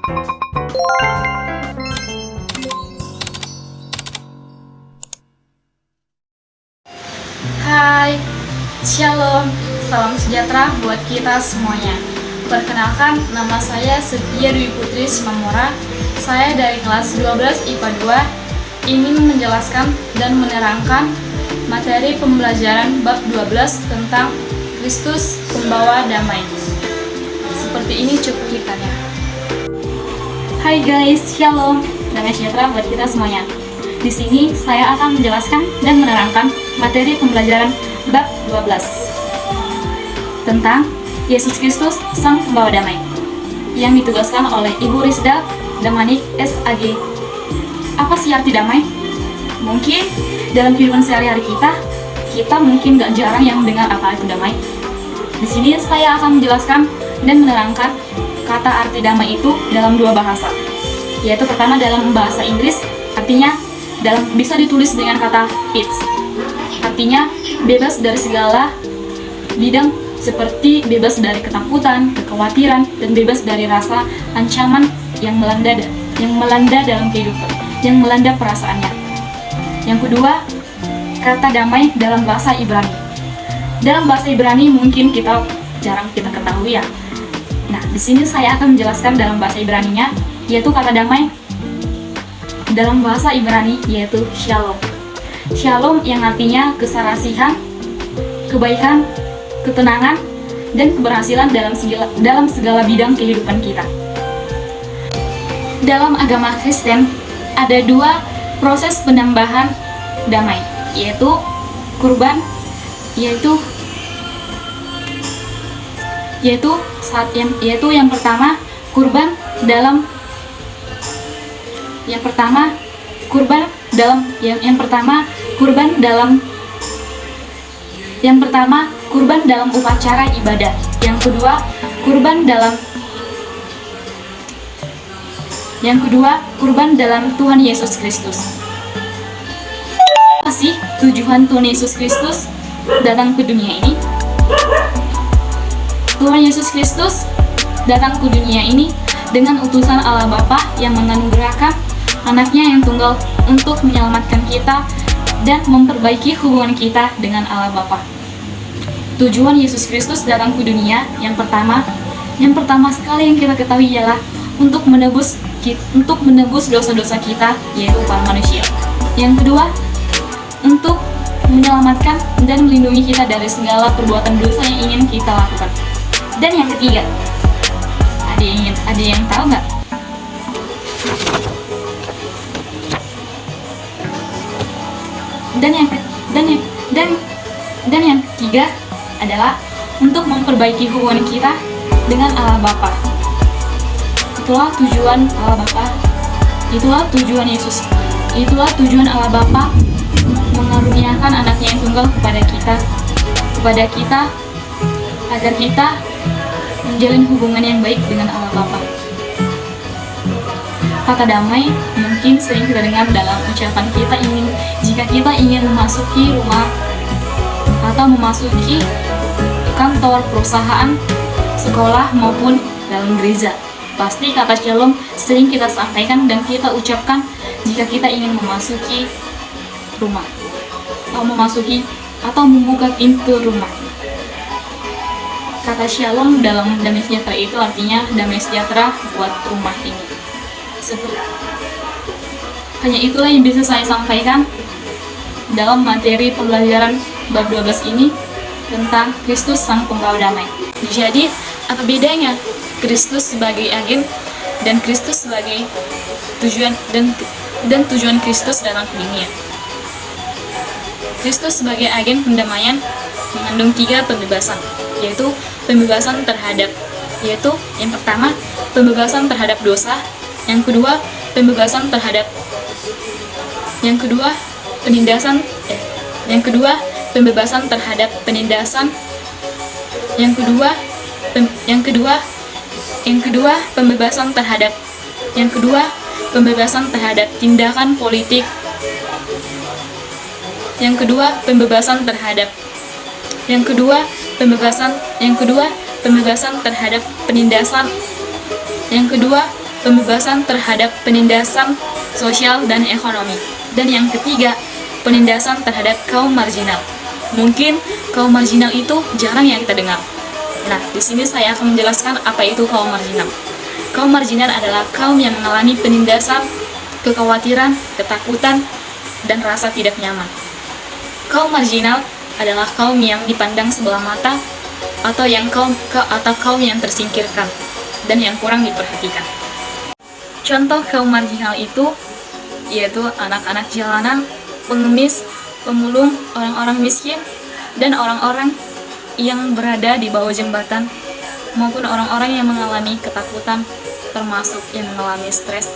Hai, Shalom, salam sejahtera buat kita semuanya. Perkenalkan, nama saya Setia Dwi Putri Simamora. Saya dari kelas 12 IPA 2 ingin menjelaskan dan menerangkan materi pembelajaran bab 12 tentang Kristus Pembawa Damai. Seperti ini cuplikannya. Hai guys, Shalom, damai sejahtera buat kita semuanya. Di sini saya akan menjelaskan dan menerangkan materi pembelajaran bab 12 tentang Yesus Kristus Sang Pembawa Damai yang ditugaskan oleh Ibu Rizda Damanik SAG. Apa sih arti damai? Mungkin dalam kehidupan sehari-hari kita mungkin gak jarang yang mendengar apa itu damai. Di sini saya akan menjelaskan dan menerangkan kata arti damai itu dalam dua bahasa, yaitu pertama dalam bahasa Inggris, artinya bisa ditulis dengan kata peace, artinya bebas dari segala bidang seperti bebas dari ketakutan, kekhawatiran, dan bebas dari rasa ancaman yang melanda dalam kehidupan, yang melanda perasaannya. Yang kedua, kata damai dalam bahasa Ibrani. Dalam bahasa Ibrani mungkin jarang kita ketahui ya. Nah, di sini saya akan menjelaskan dalam bahasa Ibraninya, yaitu kata damai dalam bahasa Ibrani yaitu Shalom. Shalom yang artinya keserasihan, kebaikan, ketenangan, dan keberhasilan dalam segala bidang kehidupan kita. Dalam agama Kristen ada dua proses penambahan damai, yaitu kurban, yaitu yang pertama kurban dalam kurban dalam upacara ibadah. Yang kedua, kurban dalam Tuhan Yesus Kristus. Apa sih tujuan Tuhan Yesus Kristus datang ke dunia ini? Tuhan Yesus Kristus datang ke dunia ini dengan utusan Allah Bapa yang menganugerahkan anaknya yang tunggal untuk menyelamatkan kita dan memperbaiki hubungan kita dengan Allah Bapa. Tujuan Yesus Kristus datang ke dunia yang pertama sekali yang kita ketahui ialah untuk menebus dosa-dosa kita, yaitu para manusia. Yang kedua, untuk menyelamatkan dan melindungi kita dari segala perbuatan dosa yang ingin kita lakukan. Dan yang ketiga, ada yang tahu nggak? Dan yang ketiga adalah untuk memperbaiki hubungan kita dengan Allah Bapa. Itulah tujuan Allah Bapa. Itulah tujuan Yesus. Itulah tujuan Allah Bapa mengaruniakan anaknya yang tunggal kepada kita agar kita menjalin hubungan yang baik dengan Allah Bapa. Kata damai mungkin sering kita dengar dalam ucapan jika kita ingin memasuki rumah atau memasuki kantor, perusahaan, sekolah maupun dalam gereja. Pasti kata shalom sering kita sampaikan dan kita ucapkan jika kita ingin memasuki rumah atau membuka pintu rumah. Kata shalom dalam damai sejahtera itu artinya damai sejahtera buat rumah ini. Hanya itulah yang bisa saya sampaikan dalam materi pembelajaran bab 12 ini tentang Kristus Sang Pembawa Damai. Jadi, apa bedanya Kristus sebagai agen dan Kristus sebagai tujuan dan tujuan Kristus datang ke dunia? Kristus sebagai agen pendamaian mengandung 3 pembebasan, yaitu pembebasan terhadap, yang pertama pembebasan terhadap dosa, yang kedua pembebasan terhadap penindasan, pembebasan terhadap penindasan, yang kedua pembebasan terhadap tindakan politik, yang kedua pembebasan terhadap pembebasan terhadap penindasan, yang kedua pembebasan terhadap penindasan sosial dan ekonomi. Dan yang ketiga, penindasan terhadap kaum marginal. Mungkin kaum marginal itu jarang yang kita dengar. Nah, di sini saya akan menjelaskan apa itu kaum marginal. Kaum marginal adalah kaum yang mengalami penindasan, kekhawatiran, ketakutan, dan rasa tidak nyaman. Kaum marginal adalah kaum yang dipandang sebelah mata atau kaum yang tersingkirkan dan yang kurang diperhatikan. Contoh kaum marginal itu yaitu anak-anak jalanan, pengemis, pemulung, orang-orang miskin, dan orang-orang yang berada di bawah jembatan, maupun orang-orang yang mengalami ketakutan, termasuk yang mengalami stres,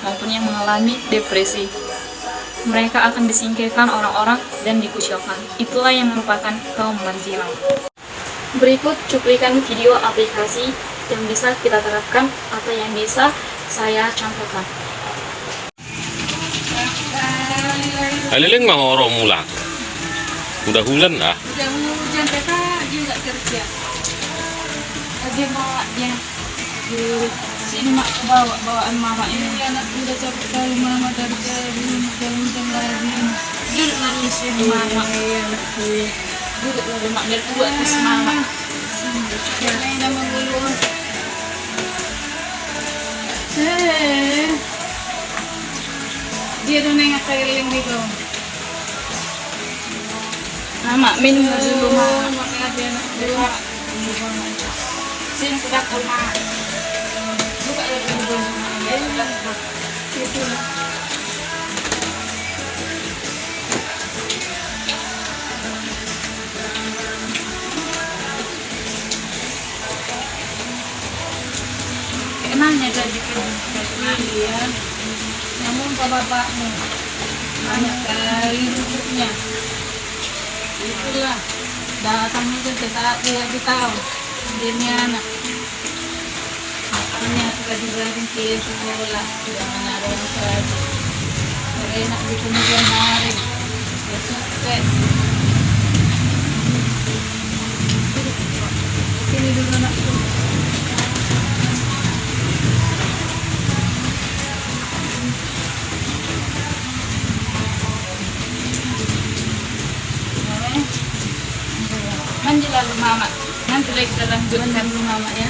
maupun yang mengalami depresi. Mereka akan disingkirkan orang-orang dan dikucilkan. Itulah yang merupakan kaum marginal. Berikut cuplikan video aplikasi yang bisa kita terapkan atau yang bisa saya contohkan. Haliling mah orang mulak. Udah hujan ah. Udah hujan kakak dia nggak kerja. Lagi maknya di sini mak bawaan mama ini. Anak udah capek kali mama dari hujan lagi. Duduk lagi sini mama. Duduk lagi mak biar tua atas mama. Ini nama bulu. Dia tuh nengok keliling gitu. Mama minum dulu, Mak. Makanya dia nak dulu. Sini sudah kurma. Buka lagi dulu. Ya sudah. Itu lah. Kenanya jadi iya. Namun bapakmu banyak kali duduknya. Itulah datang itu kita tahu dia anak makanya sudah diberikan ke sekolah jangan ada yang saja enak di kemudian hari ya sukses sini dulu anakku. Mandi lalu mama, nanti lagi kita lanjutkan dulu mama ya.